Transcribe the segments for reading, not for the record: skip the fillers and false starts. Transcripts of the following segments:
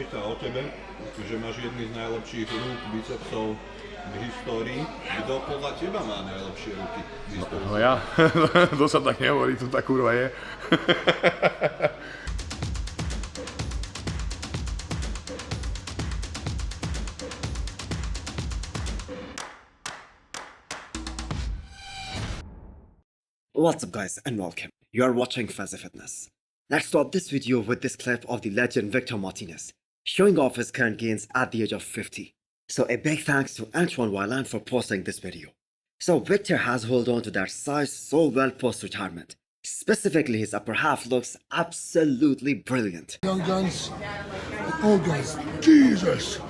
Hovorí sa o tebe, že máš jedny z najlepších rúk, bicepsov v histórii. Kto podľa teba má najlepšie ruky v histórii? No ja, to sa tak nehovorí, to tá kurva je. What's up guys and welcome. You are watching Fazi Fitness. Let's start this video with this clip of the legend Victor Martinez, showing off his current gains at the age of 50. So a big thanks to Antoine Vaillant for posting this video. So Victor has held on to that size so well post-retirement. Specifically his upper half looks absolutely brilliant. Young guns, old guys, Jesus,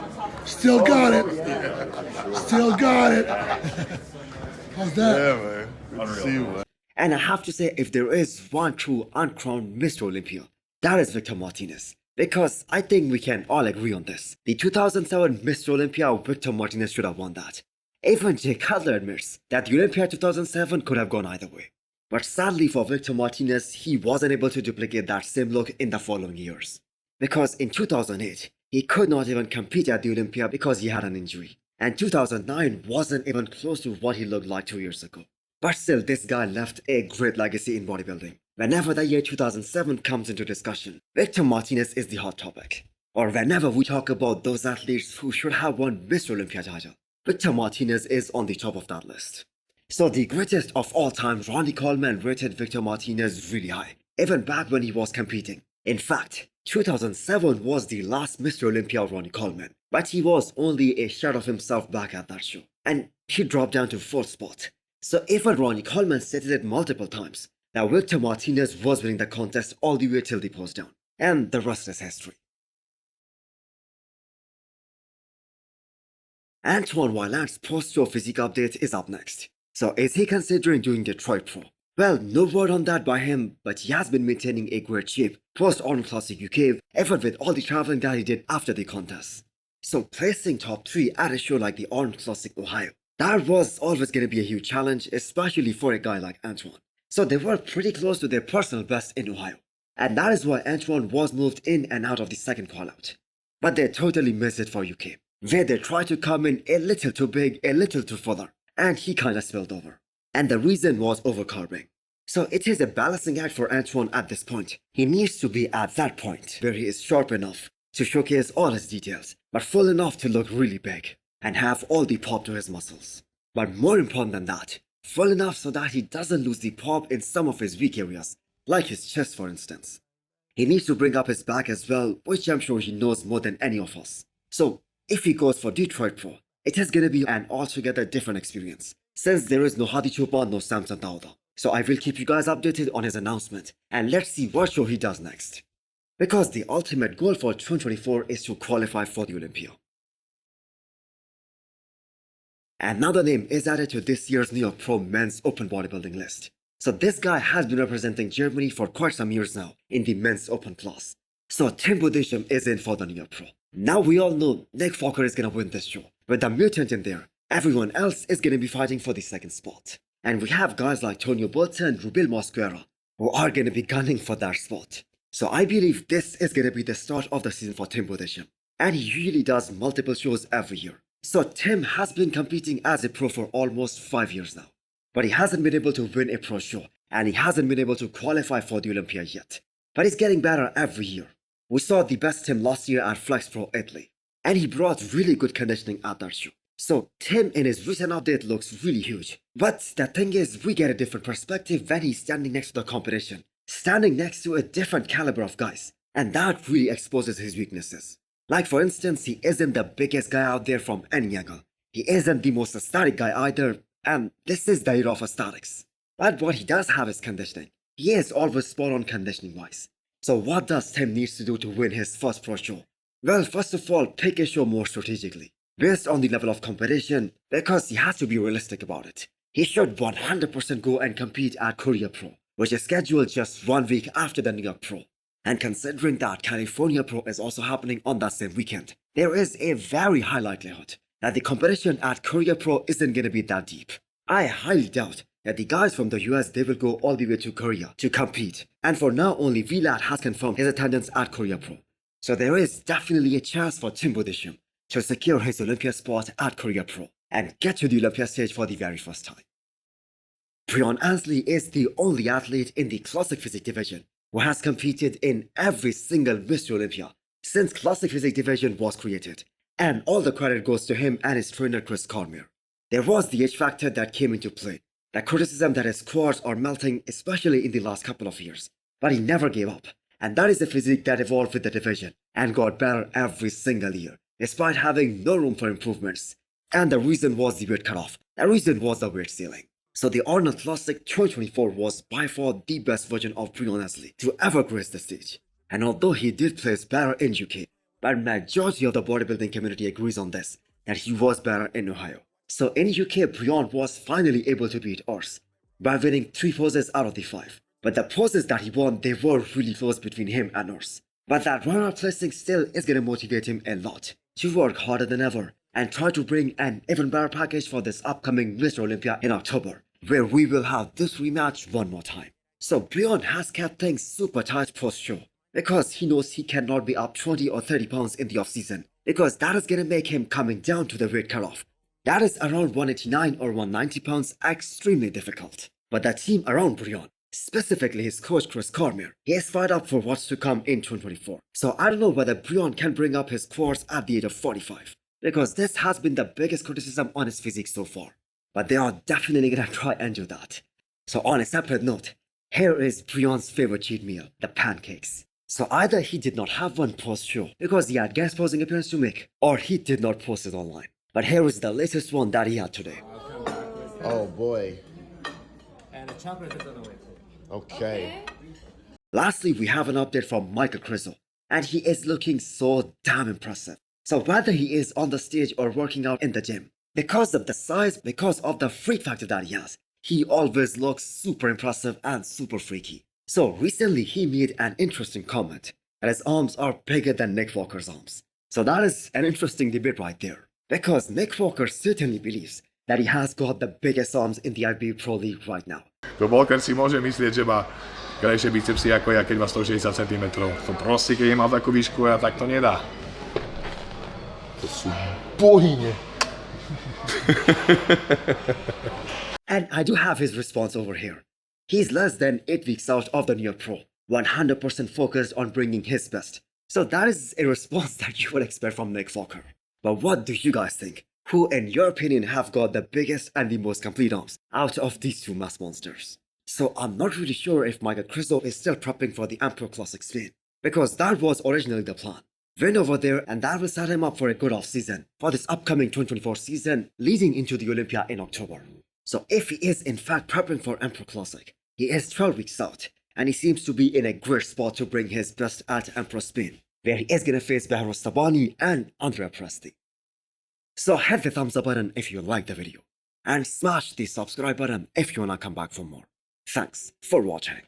still got it, still got it. How's that? Yeah, man. Good to see you, man. And I have to say, if there is one true uncrowned Mr. Olympia, that is Victor Martinez. Because I think we can all agree on this. The 2007 Mr. Olympia, Victor Martinez should have won that. Even Jay Cutler admits that the Olympia 2007 could have gone either way. But sadly for Victor Martinez, he wasn't able to duplicate that same look in the following years. Because in 2008, he could not even compete at the Olympia because he had an injury. And 2009 wasn't even close to what he looked like 2 years ago. But still, this guy left a great legacy in bodybuilding. Whenever the year 2007 comes into discussion, Victor Martinez is the hot topic. Or whenever we talk about those athletes who should have won Mr. Olympia title, Victor Martinez is on the top of that list. So the greatest of all time, Ronnie Coleman, rated Victor Martinez really high, even back when he was competing. In fact, 2007 was the last Mr. Olympia of Ronnie Coleman, but he was only a shell of himself back at that show, and he dropped down to 4th spot. So even Ronnie Coleman stated it multiple times that Victor Martinez was winning the contest all the way till the post down, and the rest is history. Antoine Vaillant's post-show physique update is up next. So is he considering doing Detroit Pro? Well, no word on that by him, but he has been maintaining a great shape post Arnold Classic UK, even with all the traveling that he did after the contest. So placing top 3 at a show like the Arnold Classic Ohio, that was always going to be a huge challenge, especially for a guy like Antoine. So they were pretty close to their personal best in Ohio. And that is why Antoine was moved in and out of the second call-out. But they totally missed it for UK, where they tried to come in a little too big, a little too further, and he kinda spilled over. And the reason was overcarbing. So it is a balancing act for Antoine at this point. He needs to be at that point where he is sharp enough to showcase all his details, but full enough to look really big and have all the pop to his muscles. But more important than that, full enough so that he doesn't lose the pop in some of his weak areas, like his chest for instance. He needs to bring up his back as well, which I'm sure he knows more than any of us. So if he goes for Detroit Pro, it is gonna be an altogether different experience, since there is no Hadi Chopin, no Samson Dauda. So I will keep you guys updated on his announcement, and let's see what show he does next. Because the ultimate goal for 2024 is to qualify for the Olympia. Another name is added to this year's New York Pro Men's Open Bodybuilding list. So this guy has been representing Germany for quite some years now in the Men's Open class. So Tim Budisham is in for the New York Pro. Now we all know Nick Fokker is gonna win this show. With the mutant in there, everyone else is gonna be fighting for the second spot. And we have guys like Tonio Bolton and Rubil Mosquera who are gonna be gunning for that spot. So I believe this is gonna be the start of the season for Tim Budisham. And he usually does multiple shows every year. So Tim has been competing as a pro for almost 5 years now. But he hasn't been able to win a pro show, and he hasn't been able to qualify for the Olympia yet. But he's getting better every year. We saw the best Tim last year at Flex Pro Italy, and he brought really good conditioning at that show. So Tim in his recent update looks really huge. But the thing is, we get a different perspective when he's standing next to the competition, standing next to a different caliber of guys, and that really exposes his weaknesses. Like for instance, he isn't the biggest guy out there from any angle. He isn't the most aesthetic guy either, and this is the era of aesthetics. But what he does have is conditioning. He is always spot on conditioning wise. So what does Tim needs to do to win his first pro show? Well, first of all, pick a show more strategically, based on the level of competition, because he has to be realistic about it. He should 100% go and compete at Korea Pro, which is scheduled just 1 week after the New York Pro. And considering that California Pro is also happening on that same weekend, there is a very high likelihood that the competition at Korea Pro isn't gonna be that deep. I highly doubt that the guys from the US, they will go all the way to Korea to compete. And for now, only Vaillant has confirmed his attendance at Korea Pro. So there is definitely a chance for Tim Buddhisham to secure his Olympia spot at Korea Pro and get to the Olympia stage for the very first time. Breon Ansley is the only athlete in the Classic Physique division who has competed in every single Mr Olympia since Classic Physique division was created, and all the credit goes to him and his trainer Chris Cormier. There was the age factor that came into play, the criticism that his quads are melting especially in the last couple of years, but he never gave up, and that is a physique that evolved with the division and got better every single year, despite having no room for improvements. And the reason was the weight cutoff, the reason was the weight ceiling. So the Arnold Classic 2024 was by far the best version of Breon Ansley to ever grace the stage. And although he did place better in UK, but majority of the bodybuilding community agrees on this, that he was better in Ohio. So in UK, Breon was finally able to beat Urs by winning 3 poses out of the 5. But the poses that he won, they were really close between him and Urs. But that runner placing still is going to motivate him a lot to work harder than ever and try to bring an even better package for this upcoming Mr Olympia in October, where we will have this rematch one more time. So Breon has kept things super tight post-show because he knows he cannot be up 20 or 30 pounds in the off-season, because that is going to make him coming down to the weight cutoff. That is around 189 or 190 pounds extremely difficult. But the team around Breon, specifically his coach Chris Cormier, he is fired up for what's to come in 2024. So I don't know whether Breon can bring up his quads at the age of 45, because this has been the biggest criticism on his physique so far. But they are definitely gonna try and do that. So on a separate note, here is Breon's favorite cheat meal, the pancakes. So either he did not have one post-show because he had guest posing appearance to make, or he did not post it online. But here is the latest one that he had today. Oh boy. And the chocolate is on the way too. Okay. Lastly, we have an update from Michal Krizo, and he is looking so damn impressive. So whether he is on the stage or working out in the gym, because of the size, because of the freak factor that he has, he always looks super impressive and super freaky. So recently he made an interesting comment that his arms are bigger than Nick Walker's arms. So that is an interesting debate right there, because Nick Walker certainly believes that he has got the biggest arms in the IBU Pro League right now. To Walker si môže myslieť, že má krajšie bicepsy ako ja, keď má 160 cm. To proste, keď nemal takú výšku, ja tak to nedá. To sú bohyne. And I do have his response over here. He's less than 8 weeks out of the New York Pro, 100% focused on bringing his best. So that is a response that you would expect from Nick Walker. But what do you guys think? Who in your opinion have got the biggest and the most complete arms out of these two mass monsters? So I'm not really sure if Michal Krizo is still prepping for the Emperor Classic Spain, because that was originally the plan. Win over there and that will set him up for a good off-season for this upcoming 2024 season leading into the Olympia in October. So if he is in fact prepping for Emperor Classic, he is 12 weeks out and he seems to be in a great spot to bring his best at Emperor Spain, where he is going to face Behrouz Tabani and Andrea Presti. So hit the thumbs up button if you liked the video and smash the subscribe button if you wanna come back for more. Thanks for watching.